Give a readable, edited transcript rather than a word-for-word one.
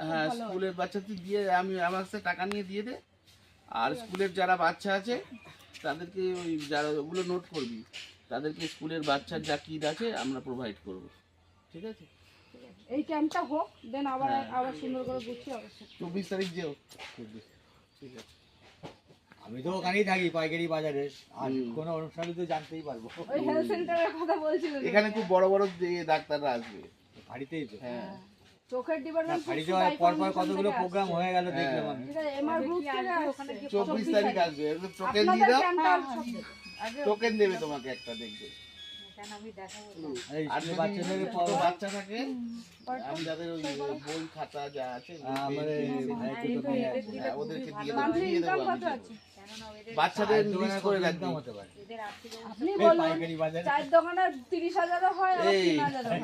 হ্যাঁ স্কুলের বাচ্চাদের দিয়ে আমি আমার কাছে টাকা নিয়ে দিয়ে দে। আর স্কুলের যারা বাচ্চা আছে তাদেরকে ওই যারা ওগুলো নোট করবি, তাদেরকে স্কুলের বাচ্চার যা কিট আছে আমরা প্রোভাইড করব। ঠিক আছে, এই ক্যাম্পটা হোক, দেন আবার আবার সুন্দর করে গুছিয়ে অবশ্যই 24 তারিখ যেও। ঠিক আছে, আমি তো ওখানেই থাকি পাইকারি বাজারে, আর কোনো অনুষ্ঠানে তো জানতেই পারবো। ওই হেলথ সেন্টারের কথা বলছিলেন, এখানে খুব বড় বড় ডাক্তাররা আসবে বাড়িতেই তো, হ্যাঁ চোখের ডিপার্টমেন্ট বাড়িতে পর পর কতগুলো প্রোগ্রাম হয়ে গেল দেখলাম আমি। ঠিক আছে, এমআর গ্রুপ থেকে ওখানে 24 তারিখ আসবে, টোকেন দিয়ে দাও, টোকেন দেবে তোমাকে একটা, দেখবে আর যদি বাচ্চা থাকে আমি যাদের ওই বই খাতা যা আছে ওদেরকে দিয়ে দেবো আমি। বাচ্চাদের লিস্ট করে রাখতে হতে পারে, আপনি বলুন চার দোকানে 30,000 হয় আর 3,000 হয়।